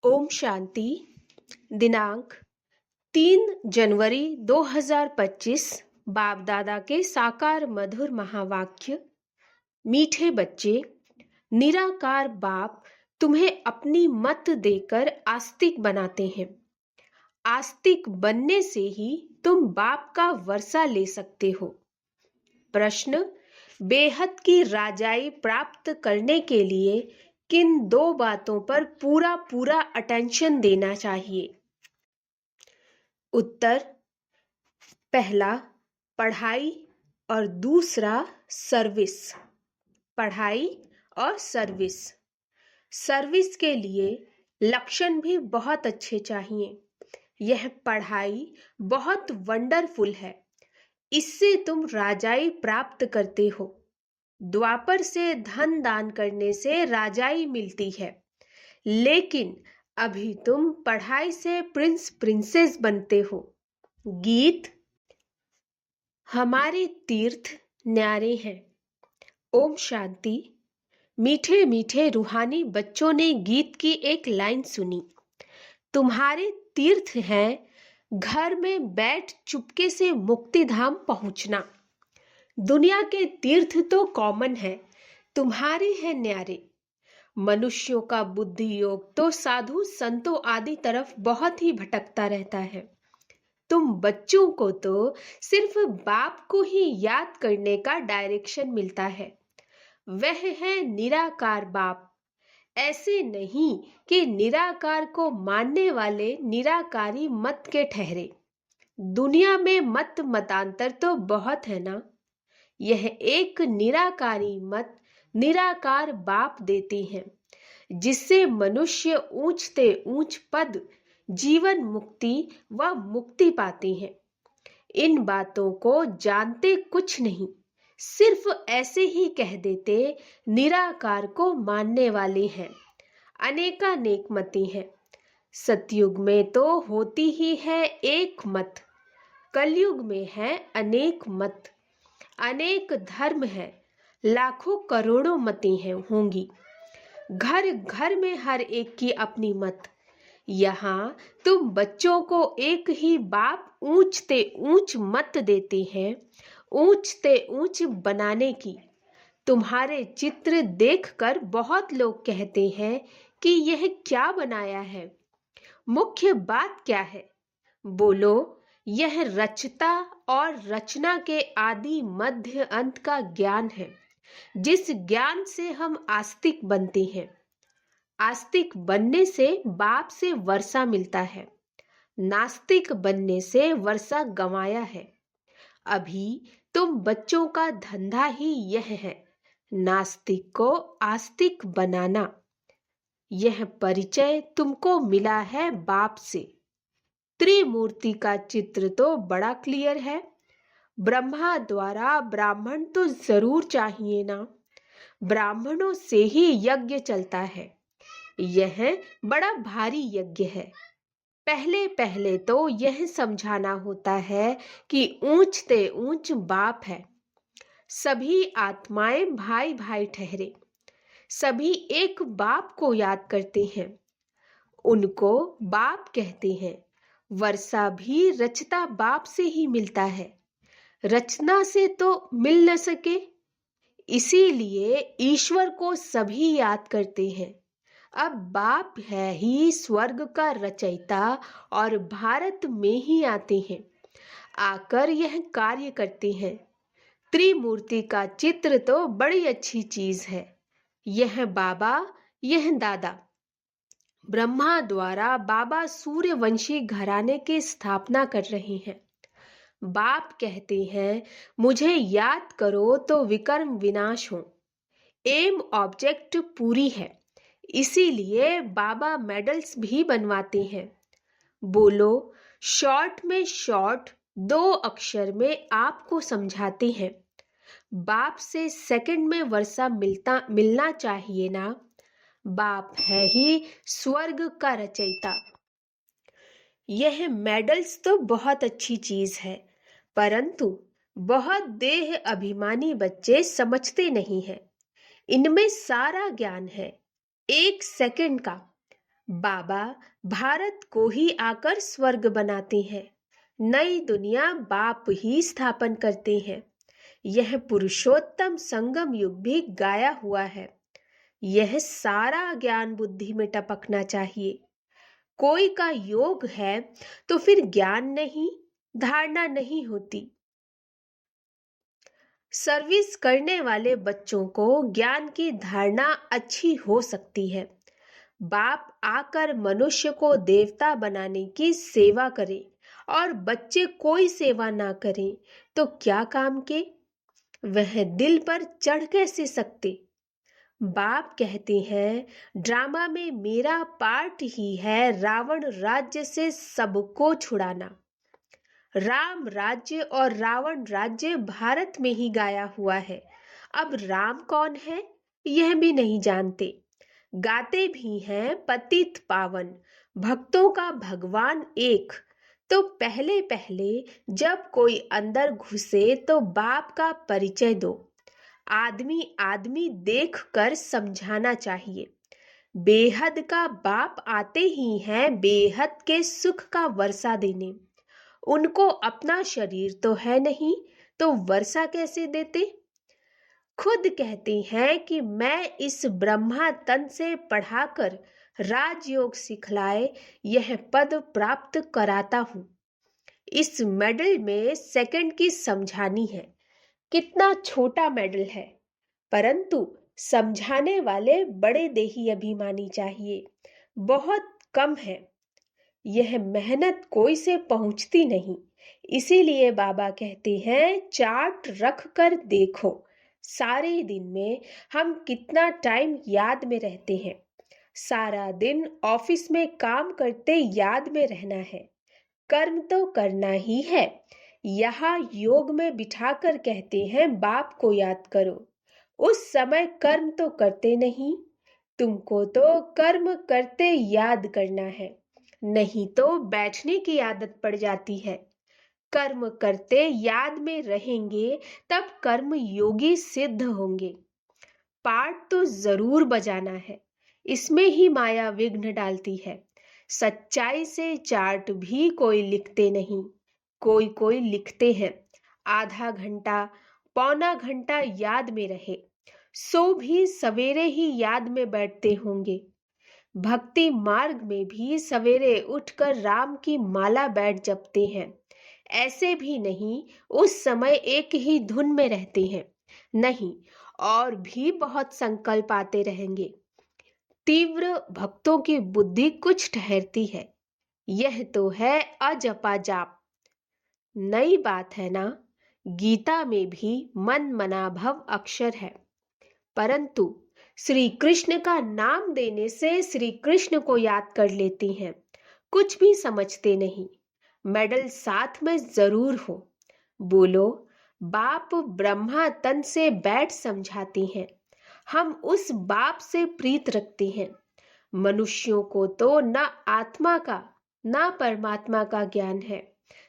ओम शांति। दिनांक 3 जनवरी 2025। बाप दादा के साकार मधुर महावाक्य। मीठे बच्चे, निराकार बाप तुम्हें अपनी मत देकर आस्तिक बनाते हैं। आस्तिक बनने से ही तुम बाप का वर्षा ले सकते हो। प्रश्न: बेहद की राजाई प्राप्त करने के लिए किन 2 बातों पर पूरा पूरा अटेंशन देना चाहिए? उत्तर: पहला पढ़ाई और दूसरा सर्विस। पढ़ाई और सर्विस। सर्विस के लिए लक्षण भी बहुत अच्छे चाहिए। यह पढ़ाई बहुत वंडरफुल है। इससे तुम राजाई प्राप्त करते हो। द्वापर से धन दान करने से राजाई मिलती है, लेकिन अभी तुम पढ़ाई से प्रिंस प्रिंसेस बनते हो। गीत: हमारे तीर्थ न्यारे हैं। ओम शांति। मीठे मीठे रूहानी बच्चों ने गीत की एक लाइन सुनी। तुम्हारे तीर्थ हैं घर में बैठ चुपके से मुक्ति धाम पहुंचना। दुनिया के तीर्थ तो कॉमन है, तुम्हारे हैं न्यारे। मनुष्यों का बुद्धि योग तो साधु संतों आदि तरफ बहुत ही भटकता रहता है। तुम बच्चों को तो सिर्फ बाप को ही याद करने का डायरेक्शन मिलता है। वह है निराकार बाप। ऐसे नहीं कि निराकार को मानने वाले निराकारी मत के ठहरे। दुनिया में मत मतांतर तो बहुत है ना। यह एक निराकारी मत निराकार बाप देते हैं, जिससे मनुष्य ऊंचते ऊंच पद, जीवन मुक्ति व मुक्ति पाते हैं। इन बातों को जानते कुछ नहीं, सिर्फ ऐसे ही कह देते निराकार को मानने वाले हैं। अनेकानेक मती हैं। सतयुग में तो होती ही है एक मत, कलयुग में है अनेक मत। अनेक धर्म है, लाखों करोड़ों मतें हैं होंगी। घर घर में हर एक की अपनी मत। यहाँ तुम बच्चों को एक ही बाप ऊंचते ऊंच मत देते हैं, ऊंचते ऊंच बनाने की। तुम्हारे चित्र देखकर बहुत लोग कहते हैं कि यह क्या बनाया है, मुख्य बात क्या है? बोलो, यह रचता और रचना के आदि मध्य अंत का ज्ञान है, जिस ज्ञान से हम आस्तिक बनते हैं। आस्तिक बनने से बाप से वर्षा मिलता है, नास्तिक बनने से वर्षा गंवाया है। अभी तुम बच्चों का धंधा ही यह है, नास्तिक को आस्तिक बनाना। यह परिचय तुमको मिला है बाप से। त्रिमूर्ति का चित्र तो बड़ा क्लियर है। ब्रह्मा द्वारा ब्राह्मण तो जरूर चाहिए ना। ब्राह्मणों से ही यज्ञ चलता है। यह बड़ा भारी यज्ञ है। पहले पहले तो यह समझाना होता है कि ऊंचते ऊंच बाप है। सभी आत्माएं भाई भाई ठहरे। सभी एक बाप को याद करते हैं, उनको बाप कहते हैं। वर्षा भी रचता बाप से ही मिलता है, रचना से तो मिल न सके। इसीलिए ईश्वर को सभी याद करते हैं। अब बाप है ही स्वर्ग का रचयिता और भारत में ही आते हैं, आकर यह कार्य करते हैं। त्रिमूर्ति का चित्र तो बड़ी अच्छी चीज है। यह बाबा, यह दादा। ब्रह्मा द्वारा बाबा सूर्यवंशी घराने की स्थापना कर रहे हैं। बाप कहते हैं, मुझे याद करो तो विकर्म विनाश हो। एम ऑब्जेक्ट पूरी है, इसीलिए बाबा मेडल्स भी बनवाते हैं। बोलो, शॉर्ट में शॉर्ट 2 अक्षर में आपको समझाते हैं। बाप से सेकंड में वर्षा मिलना चाहिए ना। बाप है ही स्वर्ग का रचयिता। यह मेडल्स तो बहुत अच्छी चीज है, परंतु बहुत देह अभिमानी बच्चे समझते नहीं हैं। इनमें सारा ज्ञान है, 1 सेकंड का। बाबा भारत को ही आकर स्वर्ग बनाते हैं। नई दुनिया बाप ही स्थापन करते हैं। यह पुरुषोत्तम संगम युग भी गाया हुआ है। यह सारा ज्ञान बुद्धि में टपकना चाहिए। कोई का योग है तो फिर ज्ञान नहीं, धारणा नहीं होती। सर्विस करने वाले बच्चों को ज्ञान की धारणा अच्छी हो सकती है। बाप आकर मनुष्य को देवता बनाने की सेवा करे और बच्चे कोई सेवा ना करें तो क्या काम के? वह दिल पर चढ़ कैसे सकते? बाप कहते हैं ड्रामा में मेरा पार्ट ही है रावण राज्य से सबको छुड़ाना। राम राज्य और रावण राज्य भारत में ही गाया हुआ है। अब राम कौन है यह भी नहीं जानते। गाते भी हैं पतित पावन, भक्तों का भगवान एक। तो पहले पहले जब कोई अंदर घुसे तो बाप का परिचय दो। आदमी आदमी देख कर समझाना चाहिए। बेहद का बाप आते ही हैं बेहद के सुख का वर्षा देने। उनको अपना शरीर तो है नहीं तो वर्षा कैसे देते? खुद कहते हैं कि मैं इस ब्रह्मा तन से पढ़ाकर राजयोग सिखलाए यह पद प्राप्त कराता हूँ। इस मेडल में सेकंड की समझानी है। कितना छोटा मेडल है, परंतु समझाने वाले बड़े देही अभिमानी चाहिए। बहुत कम है। यह मेहनत कोई से पहुंचती नहीं। इसीलिए बाबा कहते हैं चार्ट रख कर देखो सारे दिन में हम कितना टाइम याद में रहते हैं। सारा दिन ऑफिस में काम करते याद में रहना है। कर्म तो करना ही है। यहाँ योग में बिठाकर कहते हैं बाप को याद करो। उस समय कर्म तो करते नहीं। तुमको तो कर्म करते याद करना है, नहीं तो बैठने की आदत पड़ जाती है। कर्म करते याद में रहेंगे तब कर्म योगी सिद्ध होंगे। पाठ तो जरूर बजाना है, इसमें ही माया विघ्न डालती है। सच्चाई से चार्ट भी कोई लिखते नहीं, कोई कोई लिखते हैं। आधा घंटा पौना घंटा याद में रहे, सो भी सवेरे ही याद में बैठते होंगे। भक्ति मार्ग में भी सवेरे उठकर राम की माला बैठ जपते हैं। ऐसे भी नहीं उस समय एक ही धुन में रहते हैं। नहीं, और भी बहुत संकल्प आते रहेंगे। तीव्र भक्तों की बुद्धि कुछ ठहरती है। यह तो है अजपा जाप। नई बात है ना। गीता में भी मन मनाभव अक्षर है, परंतु श्री कृष्ण का नाम देने से श्री कृष्ण को याद कर लेती हैं। कुछ भी समझते नहीं। मेडल साथ में जरूर हो। बोलो बाप ब्रह्मा तन से बैठ समझाती हैं। हम उस बाप से प्रीत रखते हैं। मनुष्यों को तो न आत्मा का न परमात्मा का ज्ञान है।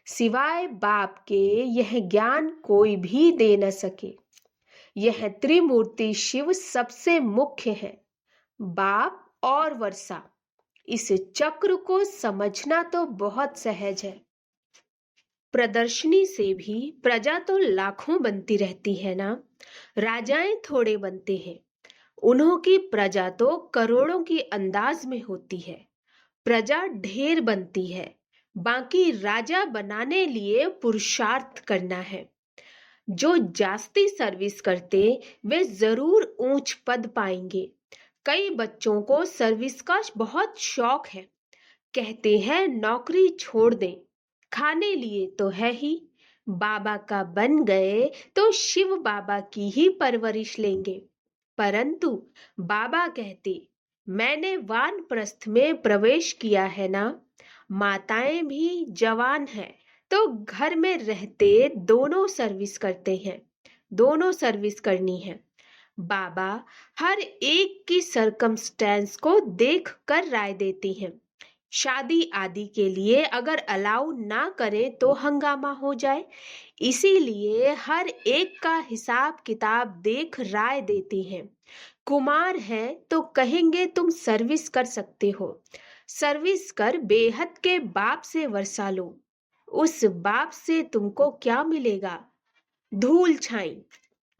सिवाय बाप के यह ज्ञान कोई भी दे न सके। यह त्रिमूर्ति शिव सबसे मुख्य है, बाप और वर्षा। इस चक्र को समझना तो बहुत सहज है। प्रदर्शनी से भी प्रजा तो लाखों बनती रहती है ना। राजाएं थोड़े बनते हैं, उन्हों की प्रजा तो करोड़ों की अंदाज में होती है। प्रजा ढेर बनती है, बाकी राजा बनाने लिए पुरुषार्थ करना है। जो जास्ती सर्विस करते वे जरूर ऊंच पद पाएंगे। कई बच्चों को सर्विस का बहुत शौक है। कहते हैं नौकरी छोड़ दें, खाने लिए तो है ही। बाबा का बन गए तो शिव बाबा की ही परवरिश लेंगे। परंतु बाबा कहते मैंने वानप्रस्थ में प्रवेश किया है ना। माताएं भी जवान हैं तो घर में रहते दोनों सर्विस करते हैं। दोनों सर्विस करनी है। बाबा हर एक की सरकमस्टेंस को देख कर राय देती हैं। शादी आदि के लिए अगर अलाउ ना करें तो हंगामा हो जाए, इसीलिए हर एक का हिसाब किताब देख राय देती हैं। कुमार हैं तो कहेंगे तुम सर्विस कर सकते हो, सर्विस कर बेहद के बाप से वर्षा लो। उस बाप से तुमको क्या मिलेगा? धूल छाई।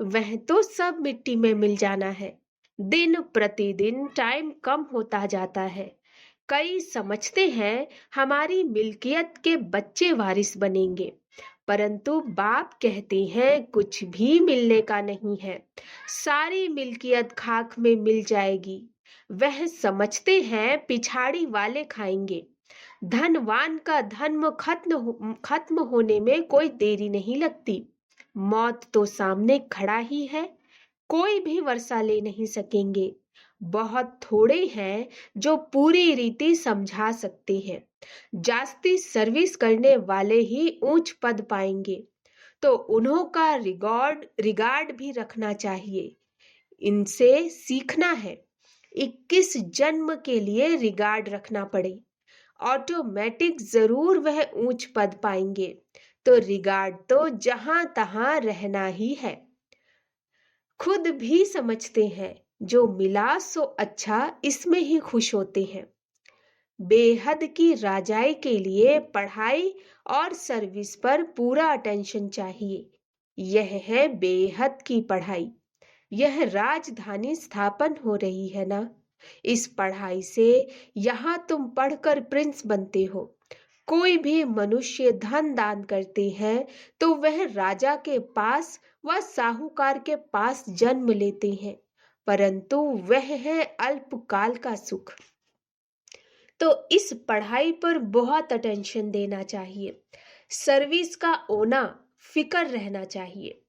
वह तो सब मिट्टी में मिल जाना है। दिन प्रतिदिन टाइम कम होता जाता है। कई समझते हैं हमारी मिल्कियत के बच्चे वारिस बनेंगे, परंतु बाप कहते हैं कुछ भी मिलने का नहीं है। सारी मिल्कियत खाक में मिल जाएगी। वह समझते हैं पिछाड़ी वाले खाएंगे। धनवान का धर्म खत्म होने में कोई देरी नहीं लगती। मौत तो सामने खड़ा ही है। कोई भी वर्षा ले नहीं सकेंगे। बहुत थोड़े हैं जो पूरी रीति समझा सकते हैं। जास्ती सर्विस करने वाले ही ऊंच पद पाएंगे, तो उन्हों का रिगार्ड भी रखना चाहिए। इनसे सीखना है। 21 जन्म के लिए रिगार्ड रखना पड़े, ऑटोमेटिक जरूर वह ऊंच पद पाएंगे। तो रिगार्ड तो जहां तहां रहना ही है। खुद भी समझते हैं जो मिला सो अच्छा, इसमें ही खुश होते हैं। बेहद की राजाई के लिए पढ़ाई और सर्विस पर पूरा अटेंशन चाहिए। यह है बेहद की पढ़ाई। यह राजधानी स्थापन हो रही है ना। इस पढ़ाई से यहाँ तुम पढ़कर प्रिंस बनते हो। कोई भी मनुष्य धन दान करते हैं तो वह राजा के पास व साहूकार के पास जन्म लेते हैं, परंतु वह है अल्पकाल का सुख। तो इस पढ़ाई पर बहुत अटेंशन देना चाहिए। सर्विस का ओना फिकर रहना चाहिए।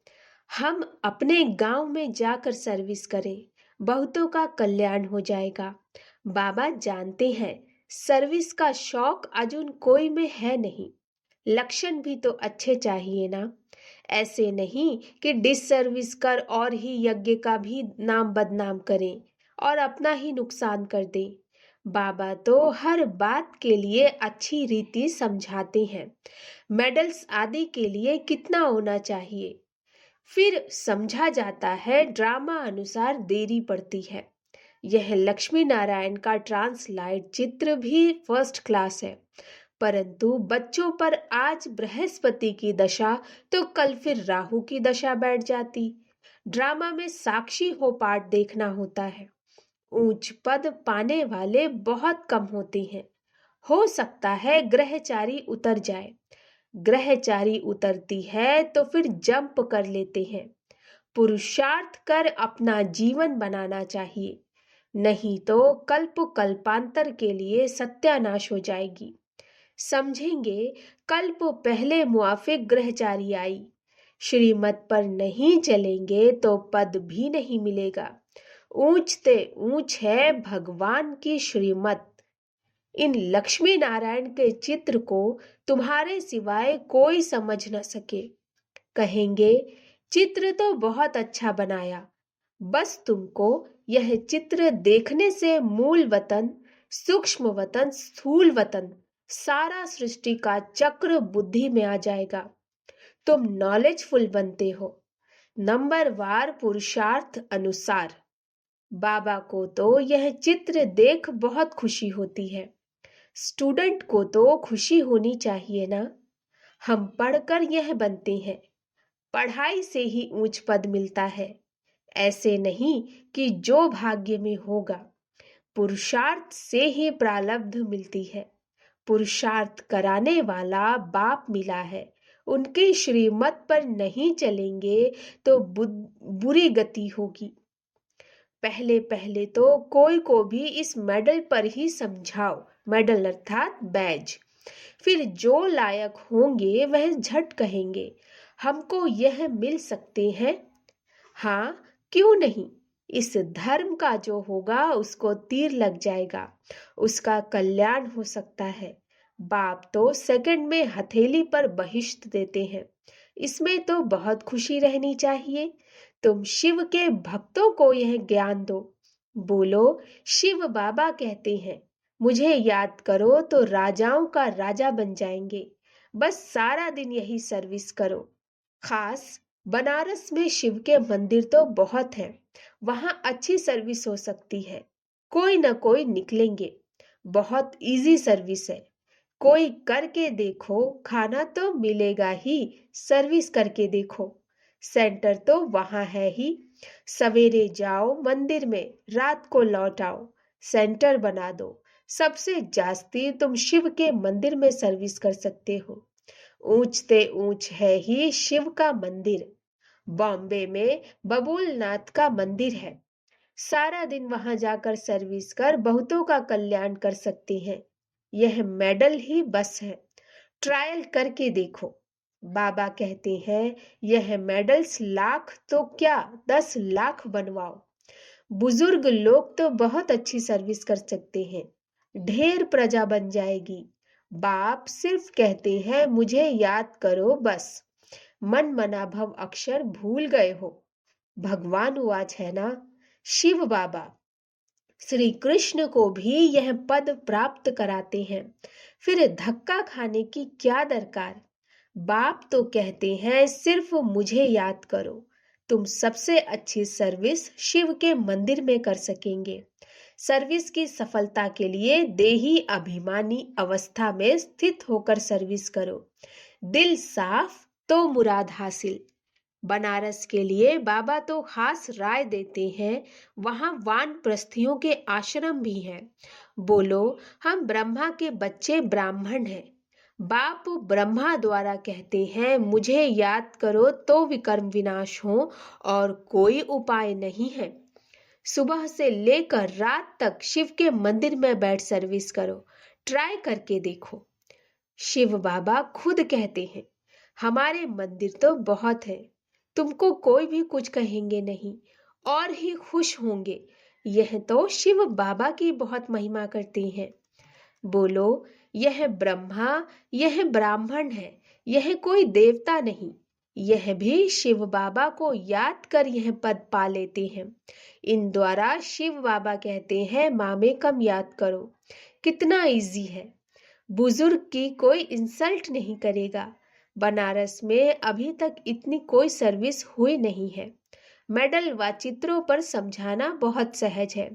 हम अपने गांव में जाकर सर्विस करें, बहुतों का कल्याण हो जाएगा। बाबा जानते हैं सर्विस का शौक अजुन कोई में है नहीं। लक्षण भी तो अच्छे चाहिए ना। ऐसे नहीं कि डिसर्विस कर और ही यज्ञ का भी नाम बदनाम करें और अपना ही नुकसान कर दें। बाबा तो हर बात के लिए अच्छी रीति समझाते हैं। मेडल्स आदि के लिए कितना होना चाहिए, फिर समझा जाता है। ड्रामा अनुसार देरी पड़ती है। यह लक्ष्मी नारायण का ट्रांसलाइट चित्र भी फर्स्ट क्लास है, परंतु बच्चों पर आज बृहस्पति की दशा तो कल फिर राहु की दशा बैठ जाती। ड्रामा में साक्षी हो पाठ देखना होता है। ऊंच पद पाने वाले बहुत कम होते हैं। हो सकता है ग्रहचारी उतर जाए। ग्रहचारी उतरती है तो फिर जंप कर लेते हैं। पुरुषार्थ कर अपना जीवन बनाना चाहिए, नहीं तो कल्प कल्पांतर के लिए सत्यानाश हो जाएगी। समझेंगे कल्प पहले मुआफिक ग्रहचारी आई। श्रीमत पर नहीं चलेंगे तो पद भी नहीं मिलेगा। ऊंच ते ऊंच है भगवान की श्रीमत। इन लक्ष्मी नारायण के चित्र को तुम्हारे सिवाय कोई समझ न सके। कहेंगे चित्र तो बहुत अच्छा बनाया, बस तुमको यह चित्र देखने से मूल वतन, सूक्ष्म वतन, स्थूल वतन, सारा सृष्टि का चक्र बुद्धि में आ जाएगा। तुम नॉलेजफुल बनते हो नंबरवार पुरुषार्थ अनुसार। बाबा को तो यह चित्र देख बहुत खुशी होती है। स्टूडेंट को तो खुशी होनी चाहिए ना। हम पढ़कर यह बनते हैं। पढ़ाई से ही ऊंच पद मिलता है, ऐसे नहीं कि जो भाग्य में होगा। पुरुषार्थ से ही प्रारब्ध मिलती है। पुरुषार्थ कराने वाला बाप मिला है। उनकी श्रीमत पर नहीं चलेंगे तो बुरी गति होगी। पहले पहले तो कोई को भी इस मेडल पर ही समझाओ, मेडल अर्थात बैज। फिर जो लायक होंगे वह झट कहेंगे हमको यह मिल सकते हैं। हाँ, क्यों नहीं। इस धर्म का जो होगा उसको तीर लग जाएगा, उसका कल्याण हो सकता है। बाप तो सेकंड में हथेली पर बहिष्ट देते हैं। इसमें तो बहुत खुशी रहनी चाहिए। तुम शिव के भक्तों को यह ज्ञान दो। बोलो शिव बाबा कहते हैं मुझे याद करो तो राजाओं का राजा बन जाएंगे। बस सारा दिन यही सर्विस करो। खास बनारस में शिव के मंदिर तो बहुत हैं, वहां अच्छी सर्विस हो सकती है। कोई न कोई निकलेंगे। बहुत इजी सर्विस है। कोई करके देखो, खाना तो मिलेगा ही, सर्विस करके देखो। सेंटर तो वहां है ही। सवेरे जाओ मंदिर में, रात को लौट आओ, सेंटर बना दो। सबसे जास्ती तुम शिव के मंदिर में सर्विस कर सकते हो। ऊंचते ऊंच है ही शिव का मंदिर। बॉम्बे में बबूलनाथ का मंदिर है। सारा दिन वहां जाकर सर्विस कर बहुतों का कल्याण कर सकते हैं। यह मेडल ही बस है, ट्रायल करके देखो। बाबा कहते हैं, यह मेडल्स लाख तो क्या 10 लाख बनवाओ। बुजुर्ग लोग तो बहुत अच्छी सर्विस कर सकते हैं, ढेर प्रजा बन जाएगी। बाप सिर्फ कहते हैं मुझे याद करो बस। मन मना भव अक्षर भूल गए हो। भगवान वाच है ना, शिव बाबा श्री कृष्ण को भी यह पद प्राप्त कराते हैं, फिर धक्का खाने की क्या दरकार। बाप तो कहते हैं सिर्फ मुझे याद करो। तुम सबसे अच्छी सर्विस शिव के मंदिर में कर सकेंगे। सर्विस की सफलता के लिए देही अभिमानी अवस्था में स्थित होकर सर्विस करो। दिल साफ तो मुराद हासिल। बनारस के लिए बाबा तो खास राय देते हैं, वहां वानप्रस्थियों के आश्रम भी हैं। बोलो, हम ब्रह्मा के बच्चे ब्राह्मण हैं। बाप ब्रह्मा द्वारा कहते हैं मुझे याद करो तो विकर्म विनाश हो, और कोई उपाय नहीं है। सुबह से लेकर रात तक शिव के मंदिर में बैठ सर्विस करो, ट्राई करके देखो। शिव बाबा खुद कहते हैं, हमारे मंदिर तो बहुत है, तुमको कोई भी कुछ कहेंगे नहीं और ही खुश होंगे। यह तो शिव बाबा की बहुत महिमा करते हैं। बोलो, यह ब्रह्मा, यह ब्राह्मण है, यह कोई देवता नहीं। यह भी शिव बाबा को याद कर यह पद पा लेते हैं। इन द्वारा शिव बाबा कहते हैं मामे कम याद करो। कितना इजी है, बुजुर्ग की कोई इंसल्ट नहीं करेगा। बनारस में अभी तक इतनी कोई सर्विस हुई नहीं है। मेडल व चित्रों पर समझाना बहुत सहज है।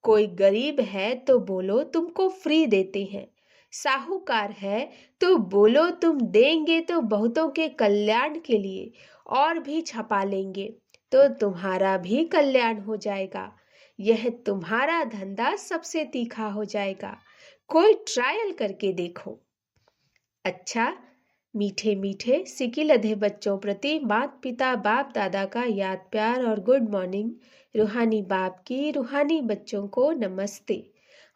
कोई गरीब है तो बोलो तुमको फ्री देते हैं। साहूकार है तो बोलो तुम देंगे तो बहुतों के कल्याण के लिए और भी छपा लेंगे, तो तुम्हारा भी कल्याण हो जाएगा। यह तुम्हारा धंधा सबसे तीखा हो जाएगा। कोई ट्रायल करके देखो। अच्छा, मीठे मीठे सिकिल अधे बच्चों प्रति माता पिता बाप दादा का याद प्यार और गुड मॉर्निंग। रूहानी बाप की रूहानी बच्चों को नमस्ते।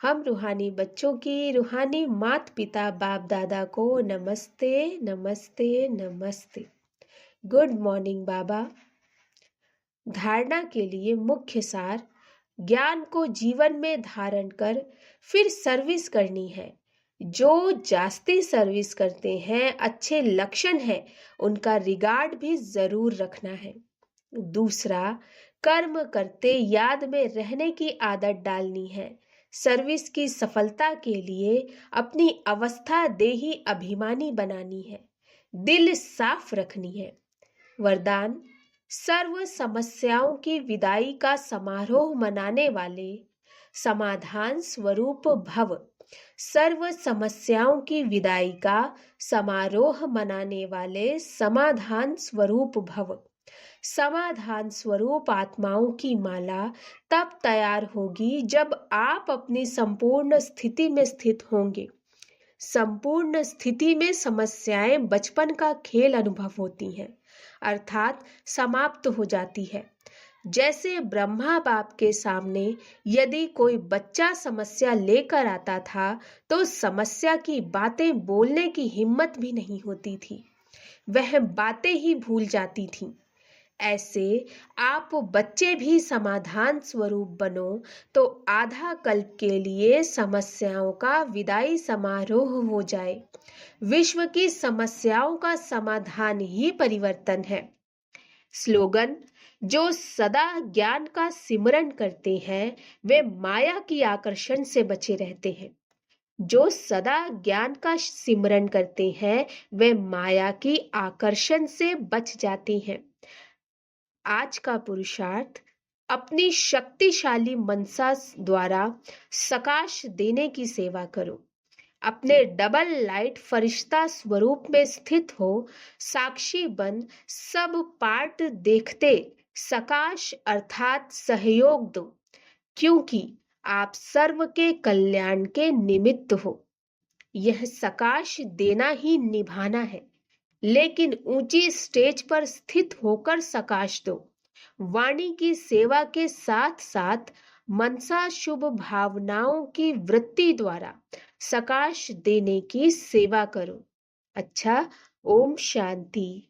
हम रूहानी बच्चों की रूहानी माता पिता बाप दादा को नमस्ते नमस्ते नमस्ते। गुड मॉर्निंग बाबा। धारणा के लिए मुख्य सार, ज्ञान को जीवन में धारण कर फिर सर्विस करनी है। जो जास्ती सर्विस करते हैं अच्छे लक्षण है, उनका रिगार्ड भी जरूर रखना है। दूसरा, कर्म करते याद में रहने की आदत डालनी है। सर्विस की सफलता के लिए अपनी अवस्था देही अभिमानी बनानी है। दिल साफ रखनी है। वरदान, सर्व समस्याओं की विदाई का समारोह मनाने वाले समाधान स्वरूप भव। सर्व समस्याओं की विदाई का समारोह मनाने वाले समाधान स्वरूप भव। समाधान स्वरूप आत्माओं की माला तब तैयार होगी जब आप अपनी संपूर्ण स्थिति में स्थित होंगे। संपूर्ण स्थिति में समस्याएं बचपन का खेल अनुभव होती हैं, अर्थात समाप्त हो जाती है। जैसे ब्रह्मा बाप के सामने यदि कोई बच्चा समस्या लेकर आता था तो समस्या की बातें बोलने की हिम्मत भी नहीं होती थी, वह बातें ही भूल जाती थीं। ऐसे आप बच्चे भी समाधान स्वरूप बनो तो आधा कल्प के लिए समस्याओं का विदाई समारोह हो जाए। विश्व की समस्याओं का समाधान ही परिवर्तन है। स्लोगन, जो सदा ज्ञान का सिमरन करते हैं वे माया की आकर्षण से बचे रहते हैं। जो सदा ज्ञान का सिमरन करते हैं वे माया की आकर्षण से बच जाते हैं। आज का पुरुषार्थ, अपनी शक्तिशाली मनसा द्वारा सकाश देने की सेवा करो। अपने डबल लाइट फरिश्ता स्वरूप में स्थित हो, साक्षी बन सब पार्ट देखते सकाश अर्थात सहयोग दो, क्योंकि आप सर्व के कल्याण के निमित्त हो। यह सकाश देना ही निभाना है, लेकिन ऊंची स्टेज पर स्थित होकर सकाश दो। वाणी की सेवा के साथ साथ मनसा शुभ भावनाओं की वृत्ति द्वारा सकाश देने की सेवा करो। अच्छा, ओम शांति।